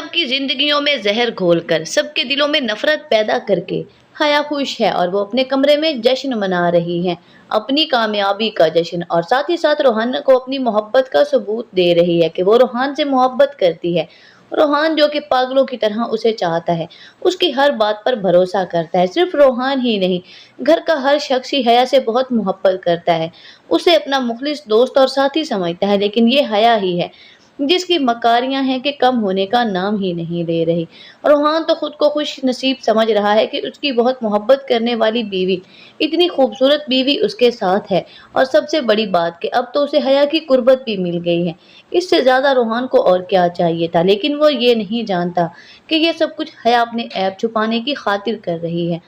सबकी जिंदगियों में जहर घोलकर, सबके दिलों में नफरत पैदा करके हया खुश है और वो अपने कमरे में जश्न मना रही है, अपनी कामयाबी का जश्न। और साथ ही साथ रोहान को अपनी मोहब्बत का सबूत दे रही है कि वो रोहान से मोहब्बत करती है। रोहान जो कि पागलों की तरह उसे चाहता है, उसकी हर बात पर भरोसा करता है। सिर्फ रोहान ही नहीं, घर का हर शख्स ही हया से बहुत मोहब्बत करता है, उसे अपना मुखलिस दोस्त और साथी समझता है। लेकिन ये हया ही है जिसकी मकारियां हैं कि कम होने का नाम ही नहीं ले रही। रोहान तो खुद को खुश नसीब समझ रहा है कि उसकी बहुत मोहब्बत करने वाली बीवी, इतनी खूबसूरत बीवी उसके साथ है। और सबसे बड़ी बात कि अब तो उसे हया की कुर्बत भी मिल गई है। इससे ज्यादा रोहान को और क्या चाहिए था। लेकिन वो ये नहीं जानता कि ये सब कुछ हया अपने ऐब छुपाने की खातिर कर रही है।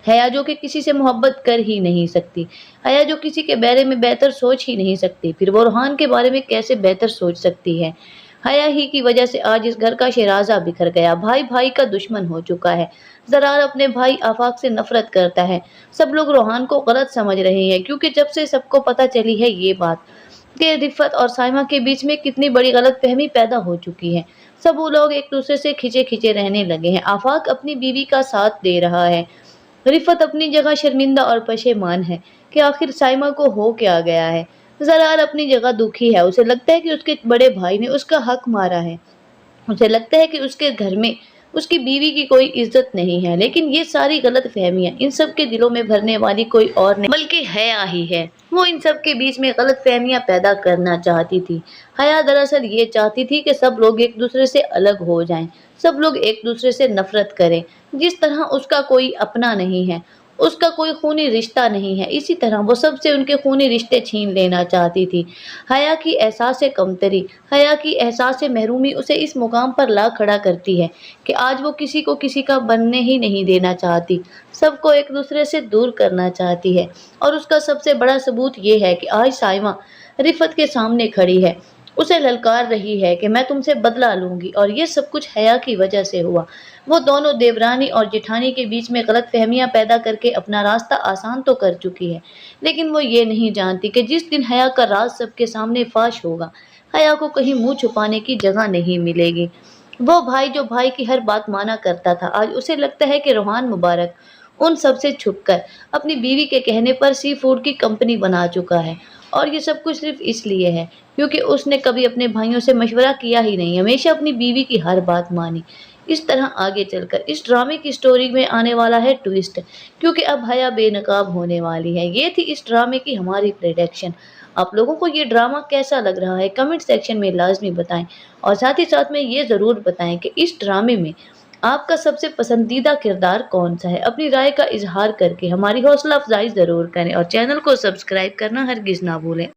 हया जो कि किसी से मोहब्बत कर ही नहीं सकती, हया जो किसी के बारे में बेहतर सोच ही नहीं सकती, फिर वो रोहान के बारे में कैसे बेहतर सोच सकती है। हया ही की वजह से आज इस घर का शराजा बिखर गया, भाई भाई का दुश्मन हो चुका है। जरार अपने भाई आफाक से नफरत करता है। सब लोग रोहान को गलत समझ रहे हैं, क्योंकि जब से सबको पता चली है ये बात कि रिफत और साइमा के बीच में कितनी बड़ी गलतफहमी पैदा हो चुकी है, सब वो लोग एक दूसरे से खिंचे खिंचे रहने लगे हैं। आफाक अपनी बीवी का साथ दे रहा है, रिफत अपनी जगह शर्मिंदा और पशेमान है कि आखिर साइमा को हो क्या गया है। जरार अपनी जगह दुखी है, उसे लगता है कि उसके बड़े भाई ने उसका हक मारा है, उसे लगता है कि उसके घर में उसकी बीवी की कोई इज्जत नहीं है। लेकिन ये सारी गलत फहमियाँ इन सब के दिलों में भरने वाली कोई और नहीं बल्कि हया ही है। वो इन सब के बीच में गलत फहमियाँ पैदा करना चाहती थी। हया दरअसल ये चाहती थी कि सब लोग एक दूसरे से अलग हो जाएं, सब लोग एक दूसरे से नफरत करें। जिस तरह उसका कोई अपना नहीं है, उसका कोई खूनी रिश्ता नहीं है, इसी तरह वो सबसे उनके खूनी रिश्ते छीन लेना चाहती थी। हया की एहसास कमतरी, हया की एहसास महरूमी उसे इस मुकाम पर ला खड़ा करती है कि आज वो किसी को किसी का बनने ही नहीं देना चाहती, सबको एक दूसरे से दूर करना चाहती है। और उसका सबसे बड़ा सबूत ये है कि आज साइमा रिफत के सामने खड़ी है, उसे ललकार रही है कि मैं तुमसे बदला लूंगी। और ये सब कुछ हया की वजह से हुआ। वो दोनों देवरानी और जेठानी के बीच में गलत फहमियाँ पैदा करके अपना रास्ता आसान तो कर चुकी है, लेकिन वो ये नहीं जानती कि जिस दिन हया का राज सबके सामने फाश होगा, हया को कहीं मुंह छुपाने की जगह नहीं मिलेगी। वो भाई जो भाई की हर बात माना करता था, आज उसे लगता है कि रोहान मुबारक उन सब से छुपकर अपनी बीवी के कहने पर सी फूड की कंपनी बना चुका है। और ये सब कुछ सिर्फ इसलिए है क्योंकि उसने कभी अपने भाइयों से मशवरा किया ही नहीं, हमेशा अपनी बीवी की हर बात मानी। इस तरह आगे चलकर इस ड्रामे की स्टोरी में आने वाला है ट्विस्ट, क्योंकि अब हया बेनकाब होने वाली है। ये थी इस ड्रामे की हमारी प्रेडिक्शन। आप लोगों को ये ड्रामा कैसा लग रहा है कमेंट सेक्शन में लाजमी बताएं। और साथ ही साथ में ये ज़रूर बताएं कि इस ड्रामे में आपका सबसे पसंदीदा किरदार कौन सा है। अपनी राय का इजहार करके हमारी हौसला अफजाई ज़रूर करें और चैनल को सब्सक्राइब करना हरगिज़ ना भूलें।